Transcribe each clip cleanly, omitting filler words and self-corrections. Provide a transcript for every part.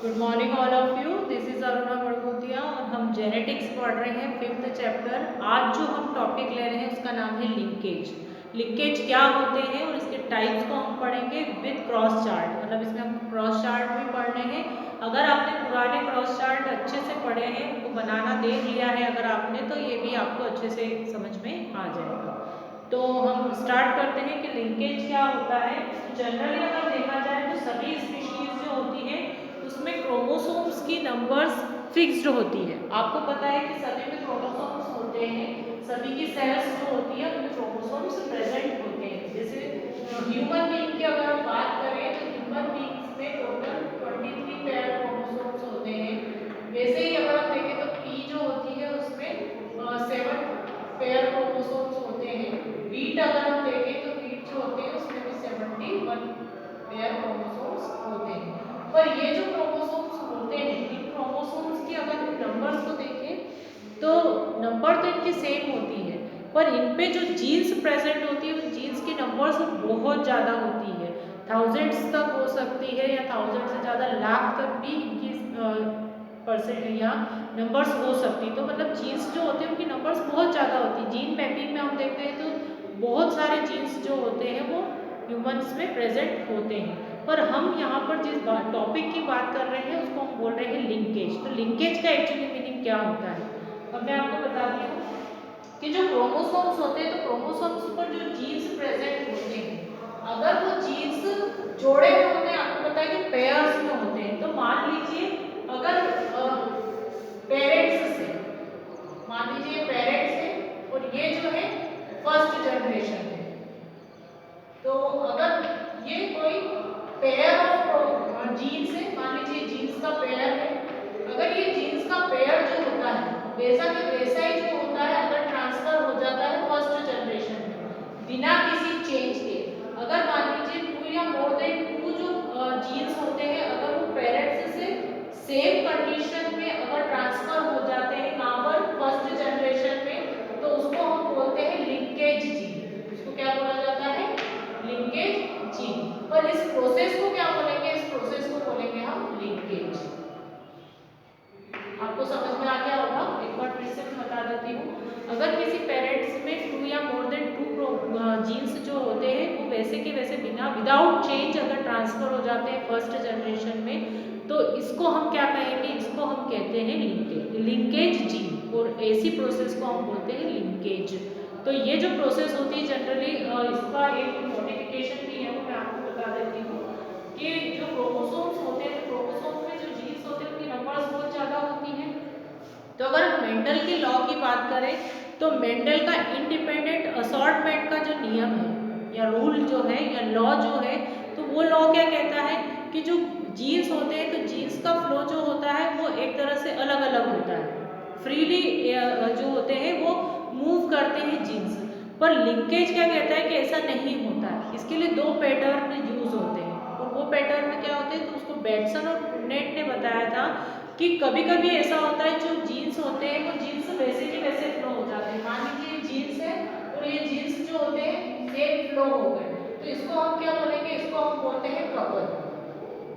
Good morning all of you. This is Aruna Badgutiya और हम genetics पढ़ रहे हैं 5th चैप्टर। आज जो हम टॉपिक ले रहे हैं उसका नाम है लिंकेज। लिंकेज क्या होते हैं और इसके टाइप्स को हम पढ़ेंगे विद क्रॉस चार्ट, मतलब इसमें हम क्रॉस चार्ट भी पढ़ रहे हैं। अगर आपने पुराने क्रॉस चार्ट अच्छे से पढ़े हैं, उनको बनाना देख लिया है अगर आपने, तो ये भी आपको अच्छे से समझ में आ जाएगा। तो हम स्टार्ट करते हैं कि लिंकेज क्या होता है। जनरली अगर देखा जाए तो सभी स्पीशीज जो होती है उसमें क्रोमोसोम्स की नंबर्स फिक्स्ड होती है। आपको पता है कि सभी में क्रोमोसोम्स होते हैं, सभी की सेल्स जो होती है उनमें क्रोमोसोम्स प्रेजेंट होते हैं। जैसे ह्यूमन बीइंग की अगर हम बात करें तो ह्यूमन बीइंग्स में टोटल 23 पेयर क्रोमोसोम्स होते हैं। वैसे ही अगर हम देखें तो पी जो होती है उसमें 7 पेयर क्रोमोसोम्स होते हैं। वीट अगर हम देखें तो वीट जो होते हैं उसमें भी 71 पेयर क्रोमोसोम्स होते हैं। पर ये जो क्रोमोसोम्स होते हैं, इन क्रोमोसोम्स की अगर नंबर्स को देखें तो नंबर तो इनकी सेम होती है, पर इन पे जो जीन्स प्रेजेंट होती है उन जीन्स की नंबर्स बहुत ज़्यादा होती है। थाउजेंड्स तक हो सकती है या थाउजेंड से ज़्यादा लाख तक भी इनकी परसेंट या नंबर्स हो सकती है। तो मतलब जीन्स जो होते हैं उनकी नंबर्स बहुत ज़्यादा होती है। जीन मैपिंग में हम देखते हैं तो बहुत सारे जीन्स जो होते हैं वो ह्यूमंस में प्रेजेंट होते हैं। पर हम यहाँ पर जिस टॉपिक की बात कर रहे हैं उसको हम बोल रहे हैं लिंकेज। तो लिंकेज का एक्चुअली मीनिंग क्या होता है, अब मैं आपको बताती हूँ कि जो क्रोमोसोम्स होते हैं तो क्रोमोसोम्स पर जो जीन्स प्रेजेंट होते हैं, अगर वो जीन्स जोड़े में होते हैं, आपको पता है कि पेयर्स में होते हैं। तो मान लीजिए अगर पेरेंट्स से, मान लीजिए पेरेंट्स है और ये जो है फर्स्ट जनरेशन है। तो अगर ये कोई पेयर ऑफ जीन्स है, मान लीजिए जीन्स का पेयर है, अगर ये जीन्स का पेयर जो होता है वैसा के वैसा ही जो होता है अगर ट्रांसफर हो जाता है फर्स्ट जनरेशन में बिना किसी चेंज के, अगर मान लीजिए 2 या मोर देन 2 जो जीन्स होते हैं अगर वो पेरेंट्स से सेम कंडीशन में अगर ट्रांसफर हो जाते हैं कहाँ पर, फर्स्ट जनरेशन में, तो उसको हम बोलते हैं लिंकेज जीन। उसको क्या बोला जाता है, लिंकेज जीन। पर इस प्रोसेस को क्या बोलेंगे, इस प्रोसेस को बोलेंगे हम लिंकेज। आपको समझ में आ गया होगा, एक बार फिर से मैं बता देती हूँ। अगर किसी पेरेंट्स में 2 या मोर देन 2 जीन्स जो होते हैं वो वैसे के वैसे बिना विदाउट चेंज अगर ट्रांसफर हो जाते हैं फर्स्ट जनरेशन में, तो इसको हम क्या कहेंगे, इसको हम कहते हैं लिंकेज, लिंकेज जीन। और ऐसी प्रोसेस को हम बोलते हैं लिंकेज। तो ये जो प्रोसेस होती है जनरली इसका एक मॉडिफिकेशन भी है, वो मैं आपको बता देती हूँ कि जो क्रोमोसोम्स होते हैं, क्रोमोसोम्स में जो जीन्स होते हैं उनकी नंबर्स बहुत ज़्यादा होती हैं। तो अगर मेंडल की लॉ की बात करें तो मेंडल का इंडिपेंडेंट असॉर्टमेंट का जो नियम है या रूल जो है या लॉ जो है, तो वो लॉ क्या कहता है कि जो जीन्स होते हैं तो जीन्स का फ्लो जो होता है वो एक तरह से अलग अलग होता है, फ्रीली जो होते हैं वो मूव करते हैं जीन्स। पर लिंकेज क्या कहता है कि ऐसा नहीं होता है, इसके लिए 2 पैटर्न यूज होते हैं। और वो पैटर्न क्या होते हैं, तो उसको बेटसन और पुन्नेट ने बताया था कि कभी कभी ऐसा होता है जो जीन्स होते हैं वो जीन्स वैसे के वैसे फ्लो हो जाते हैं। मान लीजिए जीन्स है और ये जीन्स जो होते हैं सेम फ्लो हो गए, तो इसको हम क्या बोलेंगे, इसको हम बोलते हैं कपल।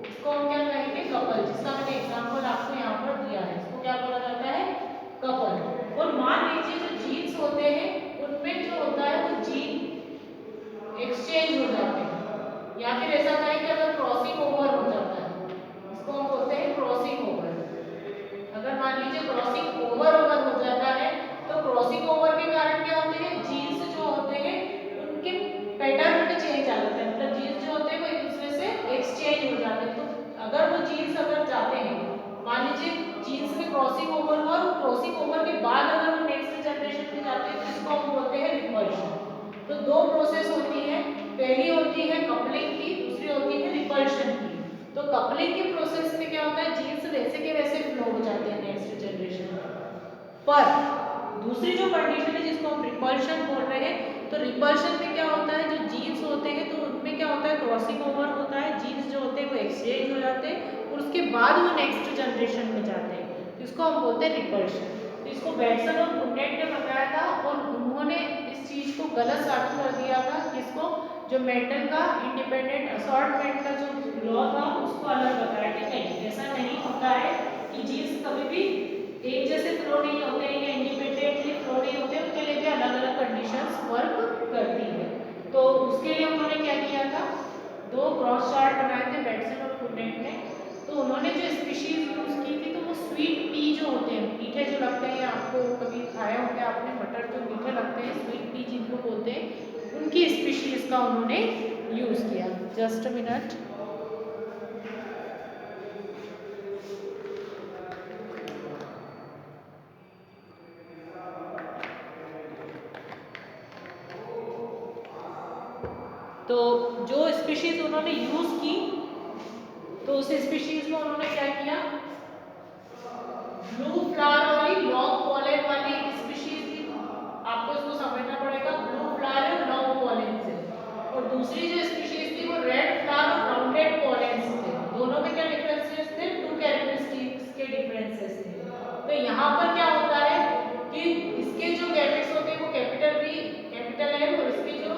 इसको हम क्या कहेंगे, कपल, जिसका मैंने एग्जांपल आपको यहाँ पर दिया है, इसको क्या बोला जाता है, कपल। और मान लीजिए जो जीन्स होते हैं उनमें जो होता है वो जीन एक्सचेंज हो जाते हैं, या फिर ऐसा कहें कि अगर क्रॉसिंग ओवर हो जाता है, इसको हम बोलते हैं क्रॉसिंग ओवर। अगर मान लीजिए क्रॉसिंग ओवर अगर हो जाता है, तो क्रॉसिंग ओवर के कारण क्या होते हैं, जीन्स जो होते हैं उनके पैटर्न में चेंज आ जाता है, मतलब जीन्स जो होते हैं वो एक दूसरे से एक्सचेंज हो जाते हैं। तो अगर वो जीन्स अगर जाते हैं, मान लीजिए जीन्स में क्रॉसिंग ओवर हुआ और क्रॉसिंग ओवर के बाद अगर वो नेक्स्ट जनरेशन में जाते हैं तो इसको हम बोलते हैं रिपल्शन। तो 2 प्रोसेस होती है, पहली होती है कपलिंग की, दूसरी होती है रिपल्शन की। तो कपलिंग की प्रोसेस में क्या होता है, जीन्स वैसे के वैसे फ्लो हो जाते हैं नेक्स्ट जनरेशन में। पर दूसरी जो कंडीशन है जिसको हम रिपल्शन बोल रहे हैं, तो रिपल्शन में क्या होता है, जो जीन्स होते हैं तो उनमें क्या होता है, क्रॉसिंग ओवर होता है, जीन्स जो होते हैं वो एक्सचेंज हो जाते हैं और उसके बाद वो नेक्स्ट जनरेशन में जाते हैं, तो इसको हम बोलते हैं रिपल्शन। तो इसको बेटसन और पुन्नेट ने बताया था और उन्होंने इस चीज को गलत साबित कर दिया था, किसको, जो मेंडल का इंडिपेंडेंट असॉर्टमेंट का जो लॉ था उसको अलग बताया कि नहीं, ऐसा नहीं होता है कि जीन्स कभी भी एक जैसे फ्लो नहीं होते हैं या इंडिपेंडेंटली फ्लो नहीं होते, उनके लिए भी अलग अलग कंडीशंस वर्क करती है। तो उसके लिए उन्होंने क्या किया था, दो क्रॉस चार्ट बनाए थे बेटसन और पुनेट ने। तो उन्होंने जो स्पीशीज यूज की थी, तो वो स्वीट पी जो होते हैं, मीठे जो लगते हैं, आपको कभी खाया होंगे आपने मटर जो मीठे लगते हैं, स्वीट पी जिनको बोलते हैं, उनकी स्पीशीज का उन्होंने यूज किया। Just a minute. तो जो स्पीशीज उन्होंने यूज की, तो उस स्पीशीज में उन्होंने क्या किया, ब्लू फ्लावर वाली लॉन्ग पॉलन वाली एक स्पीशीज थी, आपको इसको समझना पड़ेगा, ब्लू फ्लावर और लॉन्ग पॉलन से। और दूसरी जो स्पीशीज थी वो रेड फ्लावर और राउंडेड पॉलन थे। दोनों में क्या डिफरेंसेस थे, टू कैरेक्टरिस्टिक्स के डिफरेंसेस थे। तो यहाँ पर क्या होता है कि इसके जो गैमेट्स होते हैं वो कैपिटल बी कैपिटल एम, और इसके जो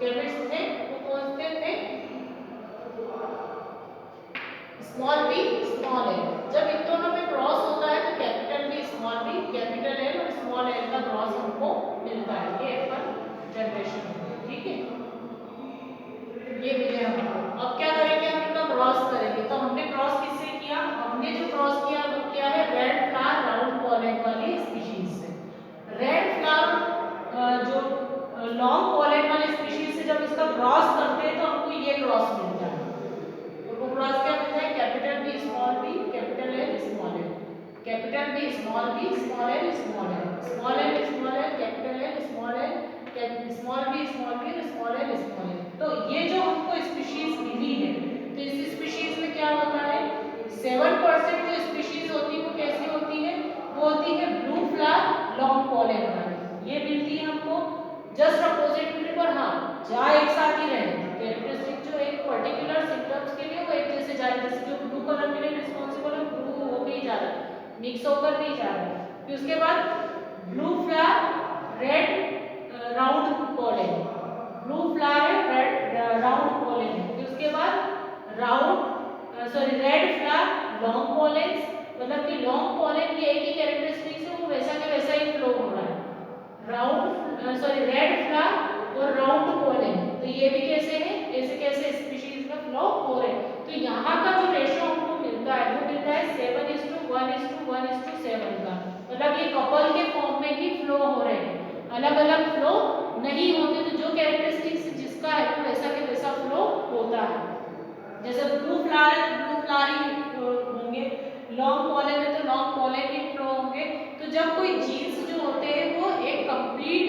गैमेट्स थे वो कौन से थे, स्मॉल बी स्मॉल एल। जब इन दोनों में क्रॉस होता है तो capital B small B capital L और स्मॉल एल का क्रॉस हमको मिलता है। ये एप्पल जनरेशन होती है, ठीक है, ये मिले हमको। अब क्या करेंगे, हम इनका क्रॉस करेंगे। तो हमने क्रॉस किससे किया, हमने जो क्रॉस किया वो क्या है, रेड फ्लावर राउंड पॉलन वाली स्पीशीज से। रेड फ्लावर जो लॉन्ग पॉलन वाले स्पीशीज से जब इसका क्रॉस करते हैं तो हमको ये क्रॉस मिलता है। तो क्रॉस क्या मिलता है, capital B small B capital L small L, capital B small B small L small L, small L capital L small L, small B small L small L. तो ये जो हमको स्पीशीज मिली है, तो इस स्पीशीज में क्या होता है, 7% जो स्पीशीज होती है वो कैसी होती है, वो होती है ब्लू फ्लावर लॉन्ग पॉलन वाली, ये मिलती है हमको। जस्ट अपोजिट मिले पर हाँ जा एक साथ ही रहे, कैरेक्टरिस्टिक जो एक पर्टिकुलर सिम्टम्स के लिए वो एक जैसे जा रहे, जैसे जो ब्लू कलर के लिए रिस्पॉन्सिबल है ब्लू होके ही जा रहा है, मिक्स होकर नहीं जा रहा है। फिर उसके बाद blue flower red round pollen, blue flower red round pollen, फिर उसके बाद round red flower long pollens, मतलब कि लॉन्ग पॉलन की एक ही कैरेक्टरिस्टिक्स है, वो वैसा के वैसा ही फ्लो हो रहा है। राउंड रेड फ्लावर और राउंड पॉलन, तो ये भी कैसे है, ऐसे कैसे स्पीशीज में फ्लो हो रहे हैं। तो यहाँ का जो रेशियो हमको मिलता है वो मिलता है 7:1:1:7 का, मतलब ये कपल के फॉर्म में ही फ्लो हो रहे हैं, अलग अलग फ्लो नहीं होते। तो जो कैरेक्टरिस्टिक्स जिसका है वो वैसा के वैसा फ्लो होता है। जैसे ब्लू फ्लावर ही होंगे, लॉन्ग पॉलन में तो लॉन्ग पॉलन ही फ्लो होंगे। तो जब कोई जीन्स जो होते हैं वो एक कंप्लीट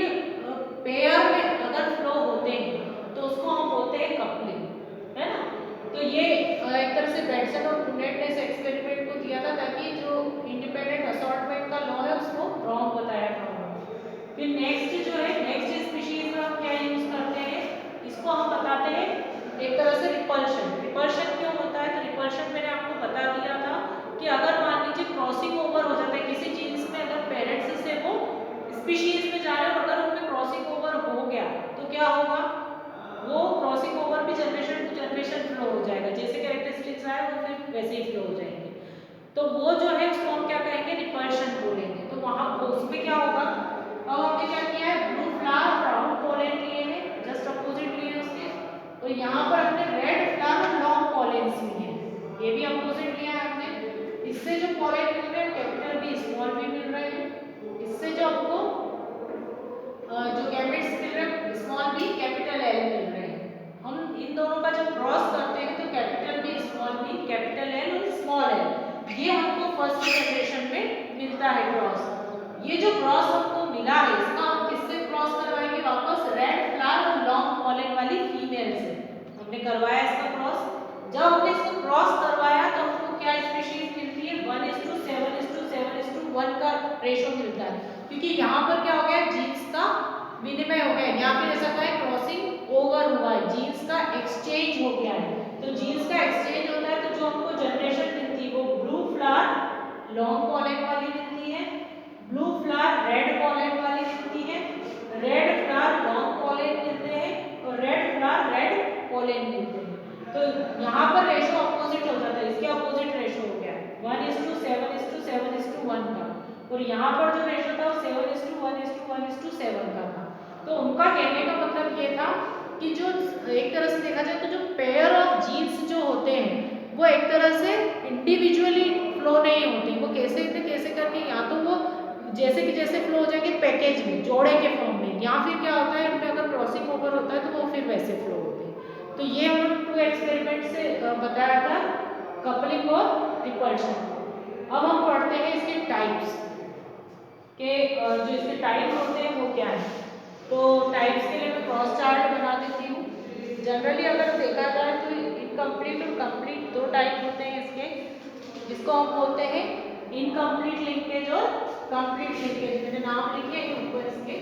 पेयर में अगर फ्लो होते हैं तो उसको हम बोलते हैं कपलिंग, है ना। तो ये एक तरह से बेटसन और पुनेट ने इस एक्सपेरिमेंट को किया था ताकि जो इंडिपेंडेंट असॉर्टमेंट का लॉ है उसको रॉन्ग बताया था उन्होंने। फिर नेक्स्ट जो है, नेक्स्ट स्पीशीज में हम क्या यूज करते हैं, इसको हम बताते हैं एक तरह से रिपल्शन। रिपल्शन क्यों होता है, तो रिपल्शन मैंने आपको बता दिया था कि अगर मान लीजिए क्रॉसिंग ओवर हो जाता है किसी जीन्स में, अगर पेरेंट्स से वो स्पीशीज में जा रहे हो, अगर उनमें क्रॉसिंग ओवर हो गया तो क्या होगा, वो क्रॉसिंग ओवर भी जनरेशन टू जनरेशन फ्लो हो जाएगा, जैसे कैरेक्टरिस्टिक्स आए वो फिर वैसे ही फ्लो हो जाएंगे। तो वो जो है उसको हम क्या कहेंगे, रिपल्शन बोलेंगे। तो वहां उसमें क्या होगा, अब हमने क्या किया है, ब्लू फ्लावर राउंड पॉलन लिए हैं, जस्ट अपोजिट लिए उसके, और यहाँ पर हमने रेड फ्लावर लॉन्ग पॉलेंस लिए हैं, ये भी अपोजिट लिया है हमने। इससे जो पॉलन मिल रहे हैं कैपिटल बी स्मॉल बी मिल रहे हैं, इससे जो आपको जो गैमेट्स मिल रहे हैं स्मॉल बी कैपिटल एल मिल रहे हैं। हम इन दोनों का जब क्रॉस करते हैं तो capital B small B capital L और स्मॉल एल, ये हमको फर्स्ट जनरेशन में मिलता है क्रॉस। ये जो क्रॉस हमको मिला है इसका हम किससे क्रॉस करवाएंगे, वापस रेड फ्लावर और लॉन्ग पॉलन वाली फीमेल से हमने करवाया इसका क्रॉस। जब हमने इसको क्रॉस करवाया तो हमको क्या स्पीशीज मिलती है, 1:7:7:1 का रेशो मिलता है, क्योंकि यहाँ पर क्या हो गया, जीन्स का विनिमय हो गया, या फिर ऐसा कहें क्रॉसिंग ओवर हुआ है, जीन्स का एक्सचेंज हो गया है। तो जीन्स का एक्सचेंज होता है तो जो हमको जनरेशन मिलती है वो ब्लू फ्लावर लॉन्ग पॉलन वाली मिलती है, ब्लू फ्लावर रेड पॉलन वाली मिलती है, रेड फ्लावर लॉन्ग पॉलन मिलते हैं और रेड फ्लावर कोलेन मिलते हैं। तो यहाँ पर रेशो अपोजिट हो जाता है, इसके अपोजिट रेशो हो गया 1:7:7:1 का, और यहाँ पर जो रेशो था वो 7:1:1:7 का था। तो उनका कहने का मतलब ये था कि जो एक तरह से देखा जाए तो जो पेयर ऑफ जीन्स जो होते हैं वो एक तरह से इंडिविजुअली फ्लो नहीं होते, वो कैसे करके या तो वो जैसे कि जैसे फ्लो हो जाएंगे पैकेज में जोड़े के फॉर्म में, या फिर क्या होता है उनमें अगर क्रॉसिंग ओवर होता है तो वो फिर वैसे फ्लो होते हैं। तो ये उन्होंने 2 एक्सपेरिमेंट से बताया था, कपलिंग और रिपल्शन। अब हम पढ़ते हैं इसके टाइप्स के, जो इसके टाइप्स होते हैं वो क्या है। तो टाइप्स के लिए मैं क्रॉस चार्ट बना देती हूँ। जनरली अगर देखा जाए तो इनकम्प्लीट और कंप्लीट 2 टाइप होते हैं इसके, जिसको हम बोलते हैं इनकम्प्लीट लिंकेज और कंप्लीट लिंकेज। मैंने नाम लिखे हैं ऊपर इसके।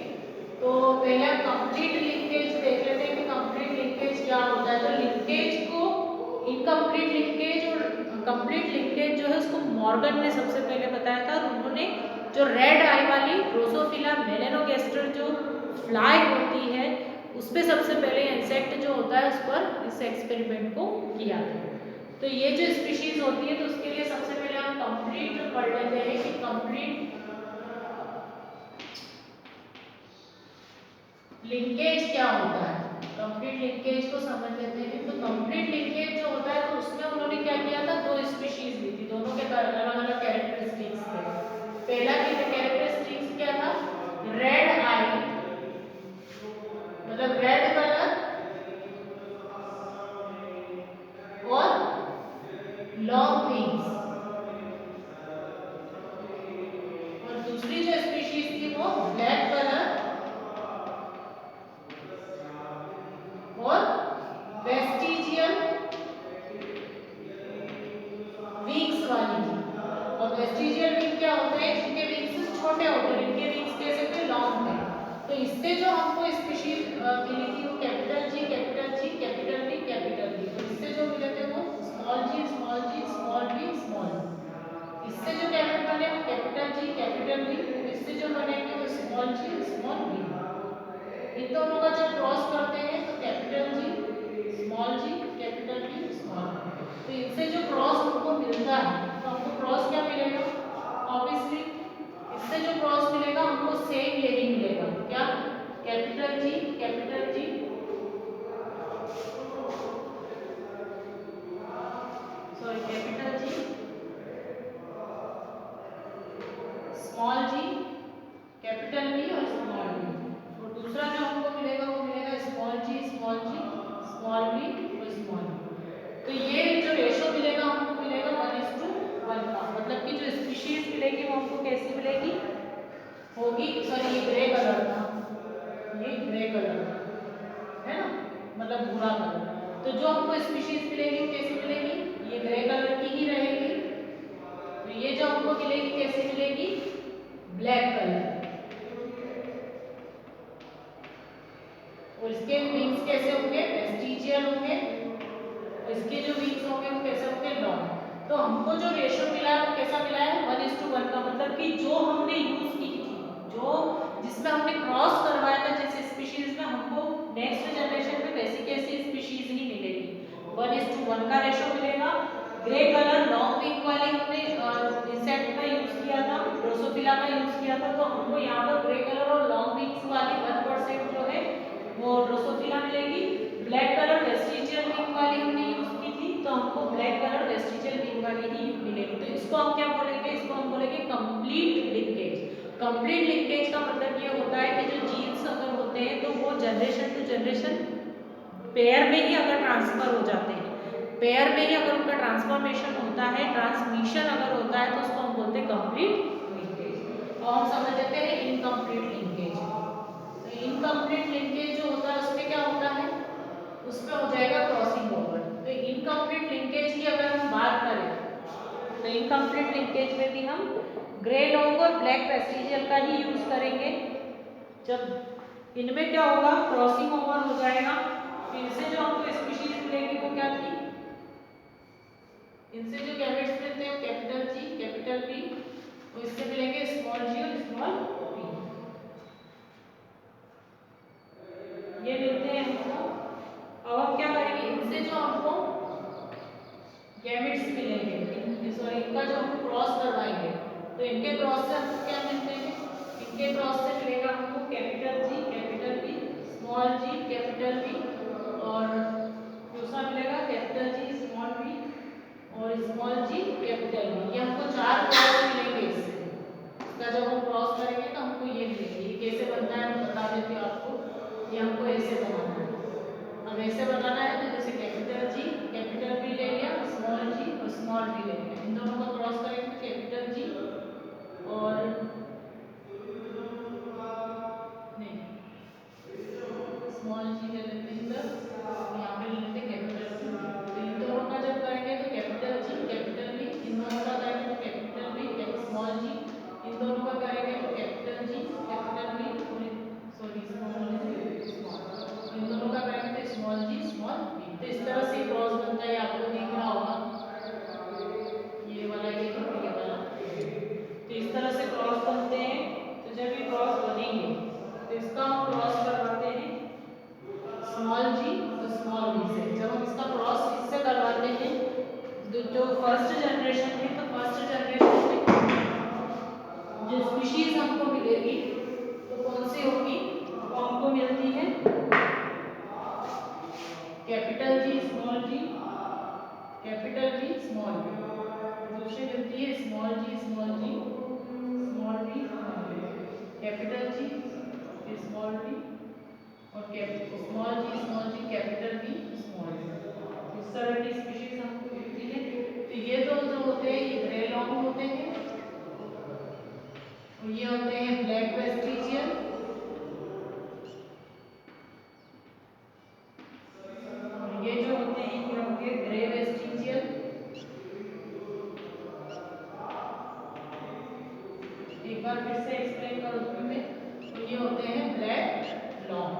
तो पहले हम कंप्लीट लिंकेज देख लेते हैं कि कंप्लीट लिंकेज क्या होता है। तो लिंकेज को इनकम्प्लीट लिंकेज और कंप्लीट लिंकेज जो है उसको मॉर्गन ने सबसे पहले बताया था, और उन्होंने जो रेड आई वाली ड्रोसोफिला मेलेनोगेस्टर जो फ्लाई होती है उस पर सबसे पहले इंसेक्ट जो होता है उस पर इस एक्सपेरिमेंट को किया था। तो ये जो स्पीशीज होती है तो उसके लिए सबसे पहले हम कंप्लीट पढ़ लेते हैं कि कंप्लीट लिंकेज क्या होता है। कंप्लीट लिंकेज को समझ लेते हैं। तो कंप्लीट लिंकेज जो होता है तो उसमें उन्होंने क्या किया था, 2 स्पीशीज ली थी, दोनों के अलग अलग कैरेक्टरिस्टिक्स थे। पहला कैरेक्टरिस्टिक्स क्या था, रेड आई, मतलब रेड कलर और लॉन्ग विंग्स, और दूसरी जो स्पीशीज थी वो ब्लैक कलर और वेस्टिजियल विंग्स वाली थी। और वेस्टिजियल विंग क्या होते हैं, जिनके विंग्स छोटे होते हैं, इनके विंग्स कैसे थे, लॉन्ग थे। तो इससे जो हमको स्पीशीज मिली थी वो capital G capital G capital V capital V. तो इससे जो मिले थे वो small G small G small V small V. इससे जो कैरेक्टर बने वो कैपिटल जी कैपिटल वी, इससे जो बनेंगे वो स्मॉल जी स्मॉल वी। इन दोनों का जब क्रॉस करते हैं तो capital G small G capital V small V. तो इनसे जो क्रॉस हमको मिलता है तो हमको क्रॉस क्या मिलेगा, ऑब्वियसली इससे जो क्रॉस मिलेगा हमको सेम यही मिलेगा, क्या, capital G sorry capital G small G capital V और स्मॉल वी। और दूसरा जो हमको मिलेगा वो मिलेगा स्मॉल जी स्मॉल वी और स्मॉल वी। तो ये जो रेशो मिलेगा हमको मिलेगा 1:1 का, मतलब कि जो स्पीशीज मिलेगी वो हमको कैसी मिलेगी होगी, सॉरी ये ग्रे कलर था, ये ग्रे कलर है ना, मतलब भूरा कलर। तो जो हमको स्पीशीज मिलेगी वो कैसी मिलेगी, ये ग्रे कलर की ही रहेगी। तो ये जो हमको मिलेगी कैसी मिलेगी, ब्लैक कलर। और इसके विंग्स कैसे होंगे, वेस्टिजियल होंगे, और इसके जो विंग्स होंगे वो कैसे होंगे, लॉन्ग। तो हमको जो रेशो मिला है वो कैसा मिला है, 1:1 का, मतलब कि जो हमने यूज की थी, जो जिसमें हमने क्रॉस करवाया था जिस स्पीशीज में, हमको नेक्स्ट जनरेशन में वैसी कैसी स्पीशीज ही मिलेगी। 1:1 का रेशो मिलेगा। ग्रे कलर लॉन्ग विंग वाली हमने इंसेक्ट का यूज किया था, ड्रोसोफिला का यूज किया था, तो हमको यहाँ पर ग्रे कलर और लॉन्ग विंग्स वाली 1% जो है वो ड्रोसोफिला मिलेगी। ब्लैक कलर वेस्टिजियल विंग वाली हमने यूज की थी, तो हमको ब्लैक कलर वेस्टिजियल विंग वाली ही मिलेगी। तो इसको हम क्या बोलेंगे, इसको हम बोलेंगे कंप्लीट लिंकेज। कंप्लीट लिंकेज का मतलब ये होता है कि जो जीन्स अगर होते हैं तो वो जनरेशन टू जनरेशन पेयर में ही अगर ट्रांसफर हो जाते हैं, पेयर में ही अगर उनका ट्रांसफॉर्मेशन होता है, ट्रांसमिशन अगर होता है, तो उसको हम बोलते हैं कंप्लीट लिंकेज। और हम समझ लेते हैं इनकम्प्लीट लिंकेज। तो इनकम्प्लीट लिंकेज जो होता है उसमें क्या होता है, उसमें हो जाएगा क्रॉसिंग ओवर। तो इनकम्प्लीट लिंकेज की अगर हम बात करें तो इनकम्प्लीट लिंकेज में भी हम ग्रे लॉन्ग और ब्लैक वेस्टिजियल का ही यूज करेंगे। जब इनमें क्या होगा, क्रॉसिंग ओवर हो जाएगा, तो इनसे जो हमको स्पीशीज मिलेगी वो क्या थी, इनसे जो गैमेट्स मिलते हैं कैपिटल जी कैपिटल बी, और इससे मिलेंगे स्मॉल जी और स्मॉल बी, ये मिलते हैं हमको। अब हम क्या करेंगे, स्मॉल जी तो स्मॉल वी से। जब हम इसका क्रॉस इससे करवाते हैं जो फर्स्ट जनरेशन है, तो फर्स्ट जनरेशन में जो स्पीशीज हमको मिलेगी तो कौन सी होगी, वो हमको मिलती है capital G small G, capital G small V. दूसरी मिलती है small G small G, small V small V, capital G फिर स्मॉल वी और small G capital V small V. इस तरह की स्पीशीज हमको मिलती है। तो ये तो जो होते हैं ये ग्रे लॉन्ग होते हैं और ये होते हैं ब्लैक वेस्टिजियल, और ये जो होते हैं ये होंगे ग्रे वेस्टिजियल। एक बार फिर से एक्सप्लेन करूंगी मैं, तो ये होते हैं ब्लैक लॉन्ग।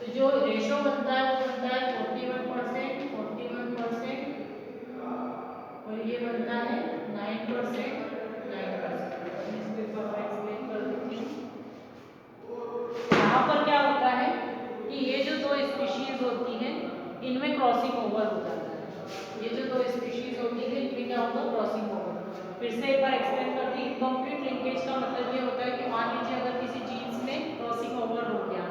तो जो रेशो बनता है वो बनता है 41%, 41% और ये बनता है 9%, 9%। मैं इसको एक बार एक्सप्लेन कर देती हूँ। यहाँ पर क्या होता है कि ये जो दो स्पीशीज होती हैं इनमें क्रॉसिंग ओवर हो जाता है। ये जो दो स्पीशीज होती है इनमें क्या होगा, क्रॉसिंग ओवर। फिर से एक बार एक्सप्लेन करती हूँ। इनकम्प्लीट लिंकेज का मतलब ये होता है कि मान लीजिए अगर किसी जीन्स में क्रॉसिंग ओवर हो गया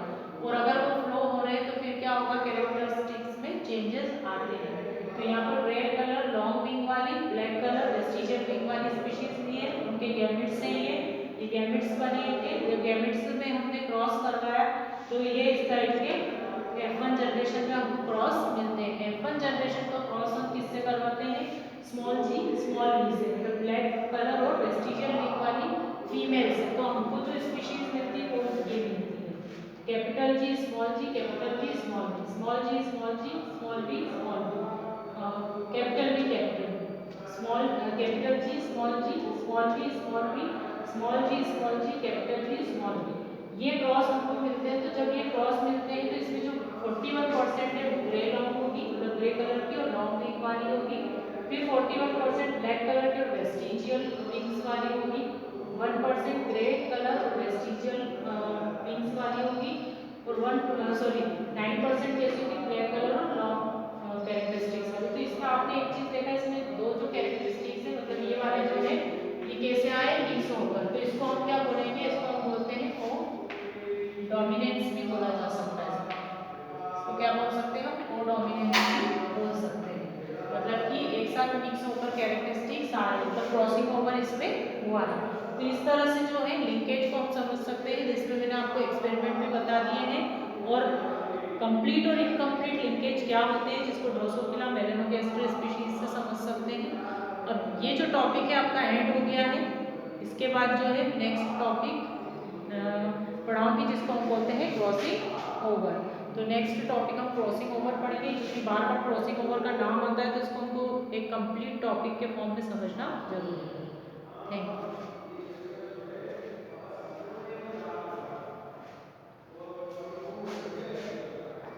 और अगर वो फ्लो हो रहे हैं तो फिर क्या होगा, कैरेक्टरिस्टिक्स में चेंजेस आते हैं। तो यहाँ पर रेड कलर लॉन्ग विंग वाली, ब्लैक कलर वेस्टिजियल विंग वाली स्पीशीज ली है, उनके गैमेट्स हैं ये गैमेट्स बने इनके। गैमेट्स में हमने क्रॉस करवाया तो ये इस टाइप के F1 जनरेशन में हमको क्रॉस मिलते हैं। F1 जनरेशन का क्रॉस हम किससे करवाते हैं, स्मॉल जी स्मॉल वी से, मतलब ब्लैक कलर और वेस्टिजियल विंग वाली फीमेल से। तो हमको जो स्पीशीज मिलती है वो ये मिलती है capital G small G, capital G small V, small G small G small V small V, capital V capital V, small capital G small V small V, small G capital G small V. ये cross हमको मिलते हैं। तो जब ये cross मिलते हैं तो इसमें जो 41% है वो ग्रे लॉन्ग होगी, मतलब ग्रे कलर की और लॉन्ग विंग वाली होगी। फिर 41% ब्लैक कलर की और वेस्टिजियल विंग्स वाली होगी। 1% ग्रे कलर और वेस्टिजियल विंग्स वाली होगी और 9% कैसी होगी, ब्लैक कलर और लॉन्ग कैरेक्टरिस्टिक्स वाली। तो इसमें आपने एक चीज देखा, इसमें दो जो कैरेक्टरिस्टिक्स है मतलब ये वाले जो है ये कैसे आए, मिक्स होकर। तो इसको हम क्या बोलेंगे, इसको हम बोलते हैं को डोमिनेंस भी बोला जा सकता है इसको क्या बोल सकते हैं, को डोमिनेंस भी बोल सकते हैं। मतलब कि एक साथ मिक्स होकर कैरेक्टरिस्टिक्स आ रहे, मतलब क्रॉसिंग ओवर इसमें हुआ है। तो इस तरह से जो है लिंकेज को हम समझ सकते हैं, जिसमें मैंने आपको एक्सपेरिमेंट में बता दिए हैं। और कंप्लीट और इनकम्प्लीट लिंकेज क्या होते हैं, जिसको ड्रोसोफिला मेलानोगास्टर स्पीशीज से समझ सकते हैं। अब ये जो टॉपिक है आपका एंड हो गया है। इसके बाद जो है नेक्स्ट टॉपिक पढ़ाऊंगी जिसको हम बोलते हैं क्रॉसिंग ओवर। तो नेक्स्ट टॉपिक हम क्रॉसिंग ओवर पढ़ेंगे, क्योंकि बार बार क्रॉसिंग ओवर का नाम आता है तो इसको हमको एक कंप्लीट टॉपिक के फॉर्म में समझना जरूरी है। Thank you.